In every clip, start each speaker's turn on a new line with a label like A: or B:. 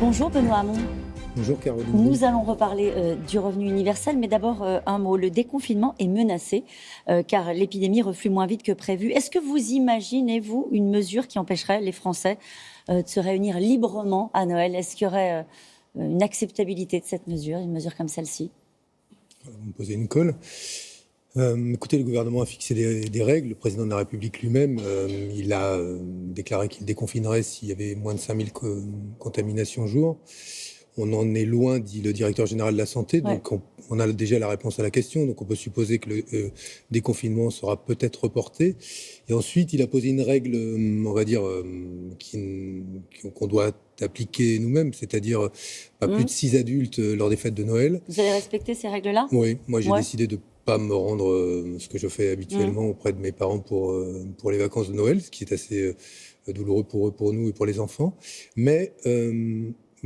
A: Bonjour Benoît Hamon.
B: Bonjour Caroline.
A: Nous allons reparler du revenu universel, mais d'abord un mot. Le déconfinement est menacé car l'épidémie reflue moins vite que prévu. Est-ce que vous imaginez, vous, une mesure qui empêcherait les Français de se réunir librement à Noël? Est-ce qu'il y aurait une acceptabilité de cette mesure, une mesure comme celle-ci?
B: Vous me posez une colle. Écoutez, le gouvernement a fixé des règles. Le président de la République lui-même, il a déclaré qu'il déconfinerait s'il y avait moins de 5000 contaminations jour. On en est loin, dit le directeur général de la Santé, donc on a déjà la réponse à la question, donc on peut supposer que le déconfinement sera peut-être reporté. Et ensuite, il a posé une règle, on va dire, qu'on doit appliquer nous-mêmes, c'est-à-dire pas plus de 6 adultes lors des fêtes de Noël.
A: Vous allez respecter ces règles-là?
B: Oui, moi j'ai décidé de pas me rendre ce que je fais habituellement auprès de mes parents pour les vacances de Noël, ce qui est assez douloureux pour eux, pour nous et pour les enfants. Mais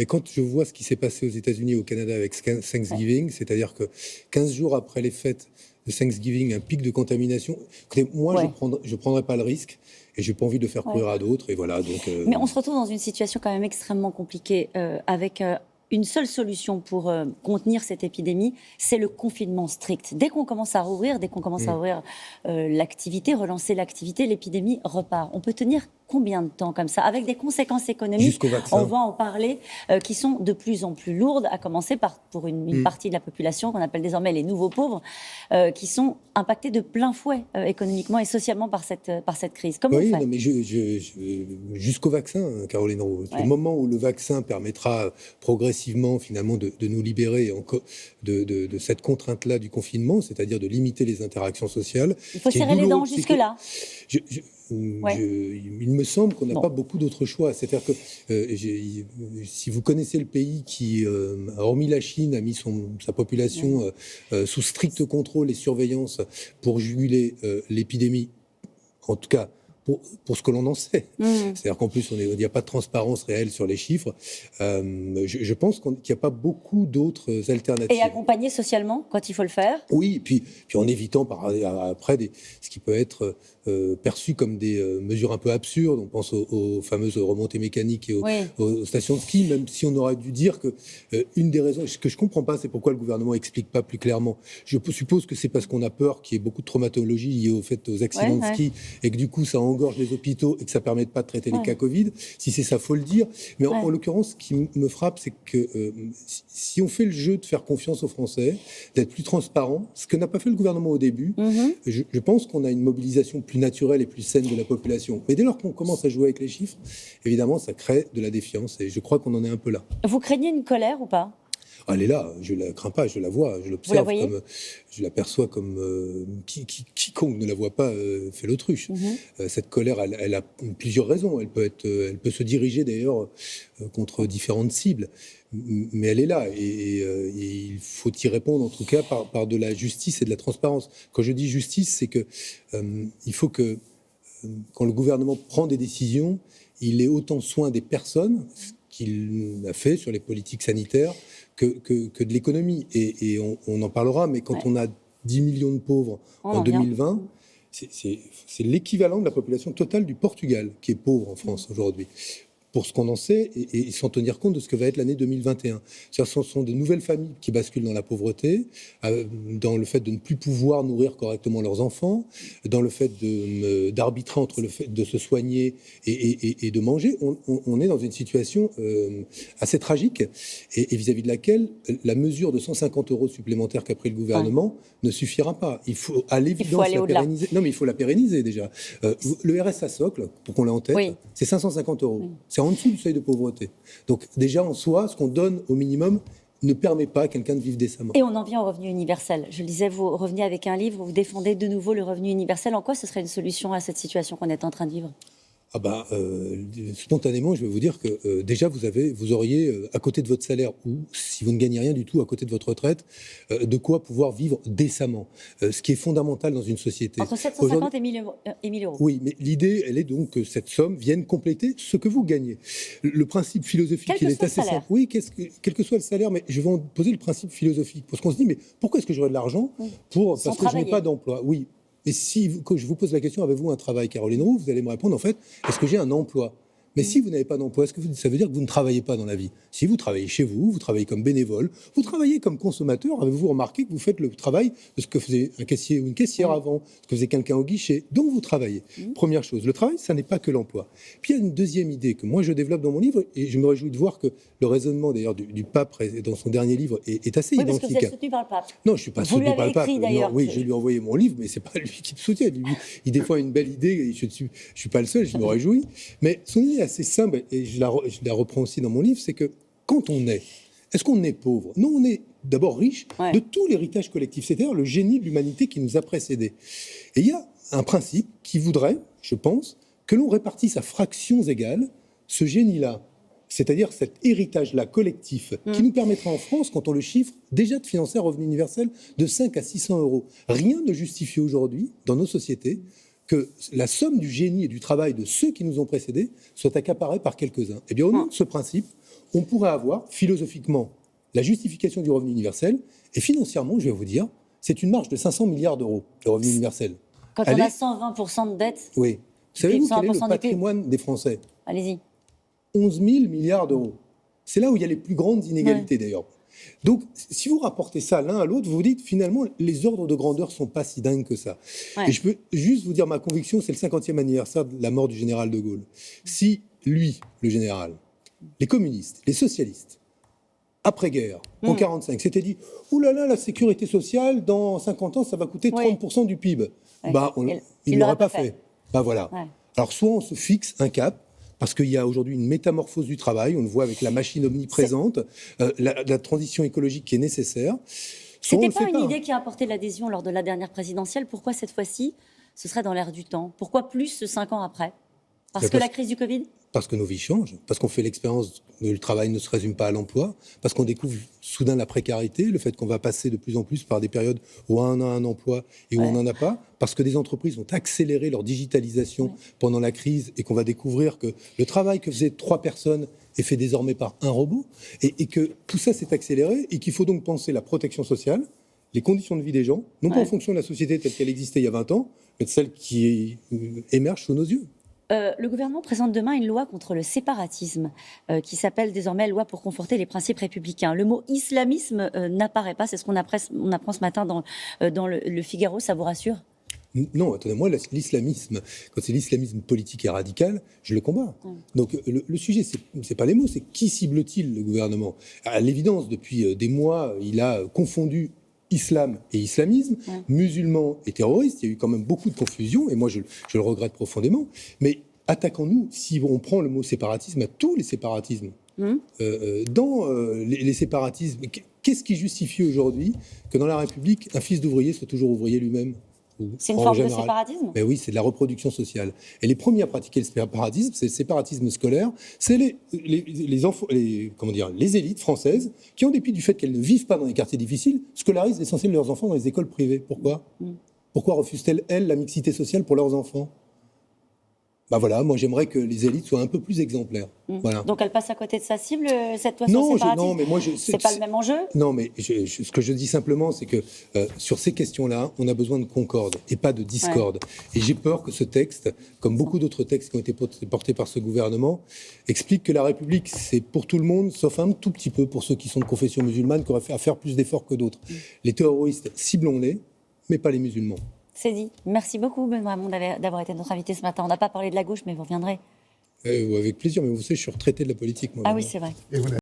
B: quand je vois ce qui s'est passé aux États-Unis et au Canada avec Thanksgiving, c'est-à-dire que 15 jours après les fêtes de Thanksgiving, un pic de contamination, écoutez, moi je prendrais pas le risque et j'ai pas envie de faire courir à d'autres. Et voilà, donc,
A: Mais on se retrouve dans une situation quand même extrêmement compliquée avec une seule solution pour contenir cette épidémie, c'est le confinement strict. Dès qu'on commence à rouvrir, l'activité, relancer l'activité, l'épidémie repart. On peut tenir combien de temps comme ça, avec des conséquences économiques,
B: jusqu'au vaccin,
A: on va en parler, qui sont de plus en plus lourdes, à commencer pour une partie de la population qu'on appelle désormais les nouveaux pauvres, qui sont impactés de plein fouet économiquement et socialement par cette crise. Comment on fait?
B: Non, mais jusqu'au vaccin, Caroline Roux. Au moment où le vaccin permettra progressivement finalement de nous libérer de cette contrainte-là du confinement, c'est-à-dire de limiter les interactions sociales.
A: Il faut serrer les dents jusque-là.
B: Il me semble qu'on n'a pas beaucoup d'autres choix. C'est-à-dire que si vous connaissez le pays qui, hormis la Chine, a mis sa population sous strict contrôle et surveillance pour juguler l'épidémie, en tout cas pour ce que l'on en sait. C'est-à-dire qu'en plus, il n'y a pas de transparence réelle sur les chiffres. Je pense qu'il n'y a pas beaucoup d'autres alternatives.
A: Et accompagner socialement, quand il faut le faire?
B: Oui, puis en évitant après ce qui peut être perçu comme des mesures un peu absurdes. On pense aux fameuses remontées mécaniques et aux stations de ski, même si on aurait dû dire que une des raisons, ce que je ne comprends pas, c'est pourquoi le gouvernement n'explique pas plus clairement. Je suppose que c'est parce qu'on a peur qu'il y ait beaucoup de traumatologie liée aux accidents de ski et que du coup, ça engorge les hôpitaux et que ça ne permette pas de traiter les cas Covid. Si c'est ça, il faut le dire. Mais en l'occurrence, ce qui me frappe, c'est que si on fait le jeu de faire confiance aux Français, d'être plus transparent, ce que n'a pas fait le gouvernement au début, je pense qu'on a une mobilisation plus naturelle et plus saine de la population. Mais dès lors qu'on commence à jouer avec les chiffres, évidemment, ça crée de la défiance. Et je crois qu'on en est un peu là.
A: Vous craignez une colère ou pas?
B: Elle est là, je la crains pas, je la vois, je l'observe, je l'aperçois comme quiconque ne la voit pas fait l'autruche. Cette colère, elle a plusieurs raisons. Elle peut se diriger d'ailleurs contre différentes cibles, mais elle est là et il faut y répondre en tout cas par de la justice et de la transparence. Quand je dis justice, c'est que il faut que quand le gouvernement prend des décisions, il ait autant soin des personnes, ce qu'il a fait sur les politiques sanitaires, que de l'économie. Et on en parlera, mais quand on a 10 millions de pauvres en 2020, c'est l'équivalent de la population totale du Portugal qui est pauvre en France aujourd'hui. Pour ce qu'on en sait, et sans tenir compte de ce que va être l'année 2021. Ce sont de nouvelles familles qui basculent dans la pauvreté, dans le fait de ne plus pouvoir nourrir correctement leurs enfants, dans le fait d'arbitrer entre le fait de se soigner et de manger. On est dans une situation assez tragique, et vis-à-vis de laquelle la mesure de 150 € supplémentaires qu'a pris le gouvernement ne suffira pas. Il faut à l'évidence la pérenniser. Non, mais il faut la pérenniser déjà. Le RSA socle, pour qu'on l'ait en tête, c'est 550 €. C'est en dessous du seuil de pauvreté. Donc déjà en soi, ce qu'on donne au minimum ne permet pas à quelqu'un de vivre décemment.
A: Et on en vient au revenu universel. Je le disais, vous revenez avec un livre, vous défendez de nouveau le revenu universel. En quoi ce serait une solution à cette situation qu'on est en train de vivre ?
B: Spontanément, je vais vous dire que déjà, vous auriez, à côté de votre salaire, ou si vous ne gagnez rien du tout, à côté de votre retraite, de quoi pouvoir vivre décemment. Ce qui est fondamental dans une société.
A: Entre 750 et 1000 euros.
B: Oui, mais l'idée, elle est donc que cette somme vienne compléter ce que vous gagnez. Le principe philosophique, il est assez simple. Oui, quel que soit le salaire, mais je vais en poser le principe philosophique. Parce qu'on se dit, mais pourquoi est-ce que j'aurais de l'argent parce que je n'ai pas d'emploi ? Oui. Et quand je vous pose la question, avez-vous un travail, Caroline Roux, vous allez me répondre, en fait, est-ce que j'ai un emploi ? Mais si vous n'avez pas d'emploi, est-ce que ça veut dire que vous ne travaillez pas dans la vie? Si vous travaillez chez vous, vous travaillez comme bénévole, vous travaillez comme consommateur, avez-vous remarqué que vous faites le travail de ce que faisait un caissier ou une caissière avant, ce que faisait quelqu'un au guichet, donc vous travaillez. Première chose, le travail, ça n'est pas que l'emploi. Puis il y a une deuxième idée que moi je développe dans mon livre, et je me réjouis de voir que le raisonnement d'ailleurs du pape dans son dernier livre est assez identique.
A: Parce que vous êtes soutenu par le pape.
B: Non, je ne suis pas soutenu par le pape.
A: D'ailleurs.
B: Non, oui, je lui ai envoyé mon livre, mais ce n'est pas lui qui me soutient. Lui, il défend une belle idée, et je ne suis pas le seul, je me réjouis. Mais son idée est assez simple, et je la reprends aussi dans mon livre, c'est que quand on est-ce qu'on est pauvre? Non, on est d'abord riche de tout l'héritage collectif, c'est-à-dire le génie de l'humanité qui nous a précédés. Et il y a un principe qui voudrait, je pense, que l'on répartisse à fractions égales ce génie-là, c'est-à-dire cet héritage-là collectif, qui nous permettra en France, quand on le chiffre, déjà de financer un revenu universel de 5 à 600 euros. Rien ne justifie aujourd'hui, dans nos sociétés, que la somme du génie et du travail de ceux qui nous ont précédés soit accaparée par quelques-uns. Eh bien, au nom de ce principe, on pourrait avoir, philosophiquement, la justification du revenu universel, et financièrement, je vais vous dire, c'est une marge de 500 milliards d'euros, le revenu universel.
A: Quand on a 120% de dette.
B: Oui. Savez-vous quel est le patrimoine des Français?
A: Allez-y.
B: 11 000 milliards d'euros. C'est là où il y a les plus grandes inégalités, d'ailleurs. Donc, si vous rapportez ça l'un à l'autre, vous vous dites, finalement, les ordres de grandeur ne sont pas si dingues que ça. Et je peux juste vous dire ma conviction, c'est le 50e anniversaire de la mort du général de Gaulle. Si lui, le général, les communistes, les socialistes, après-guerre, en 1945, s'étaient dit « Ouh là là, la sécurité sociale, dans 50 ans, ça va coûter 30% du PIB. Bah, il ne l'aurait pas fait. Bah, voilà. Alors, soit on se fixe un cap, parce qu'il y a aujourd'hui une métamorphose du travail, on le voit avec la machine omniprésente, la transition écologique qui est nécessaire.
A: C'était pas une idée qui a apporté l'adhésion lors de la dernière présidentielle. Pourquoi cette fois-ci, ce serait dans l'air du temps? Pourquoi plus 5 ans après? Parce que la crise du Covid?
B: Parce que nos vies changent, parce qu'on fait l'expérience que le travail ne se résume pas à l'emploi, parce qu'on découvre soudain la précarité, le fait qu'on va passer de plus en plus par des périodes où on a un emploi et où on n'en a pas, parce que des entreprises ont accéléré leur digitalisation pendant la crise et qu'on va découvrir que le travail que faisaient 3 personnes est fait désormais par un robot, et que tout ça s'est accéléré et qu'il faut donc penser la protection sociale, les conditions de vie des gens, non pas en fonction de la société telle qu'elle existait il y a 20 ans, mais de celle qui émerge sous nos yeux.
A: Le gouvernement présente demain une loi contre le séparatisme qui s'appelle désormais loi pour conforter les principes républicains. Le mot islamisme n'apparaît pas, c'est ce qu'on apprend ce matin dans le Figaro, ça vous rassure?
B: Non, attendez-moi, l'islamisme, quand c'est l'islamisme politique et radical, je le combats. Donc le sujet, c'est pas les mots, c'est qui cible-t-il, le gouvernement? À l'évidence, depuis des mois, il a confondu islam et islamisme, musulmans et terroristes. Il y a eu quand même beaucoup de confusion, et moi je le regrette profondément. Mais attaquons-nous, si on prend le mot séparatisme, à tous les séparatismes. Dans les séparatismes, qu'est-ce qui justifie aujourd'hui que dans la République, un fils d'ouvrier soit toujours ouvrier lui-même?
A: C'est une forme de séparatisme?
B: Ben oui, c'est de la reproduction sociale. Et les premiers à pratiquer le séparatisme, c'est le séparatisme scolaire, c'est les élites françaises qui, en dépit du fait qu'elles ne vivent pas dans les quartiers difficiles, scolarisent l'essentiel de leurs enfants dans les écoles privées. Pourquoi? Pourquoi refusent-elles, la mixité sociale pour leurs enfants? Ben voilà, moi j'aimerais que les élites soient un peu plus exemplaires. Voilà.
A: Donc elle passe à côté de sa cible, cette loi sur le séparatisme?
B: Non, mais moi
A: c'est pas le même enjeu?
B: Non, mais ce que je dis simplement, c'est que sur ces questions-là, on a besoin de concorde et pas de discorde. Et j'ai peur que ce texte, comme beaucoup d'autres textes qui ont été portés par ce gouvernement, explique que la République, c'est pour tout le monde, sauf un tout petit peu pour ceux qui sont de confession musulmane, qui auraient fait à faire plus d'efforts que d'autres. Les terroristes, ciblons-les, mais pas les musulmans.
A: C'est dit. Merci beaucoup, Benoît Hamon, d'avoir été notre invité ce matin. On n'a pas parlé de la gauche, mais vous reviendrez.
B: Avec plaisir, mais vous savez, je suis retraité de la politique, moi.
A: Ah oui, c'est vrai.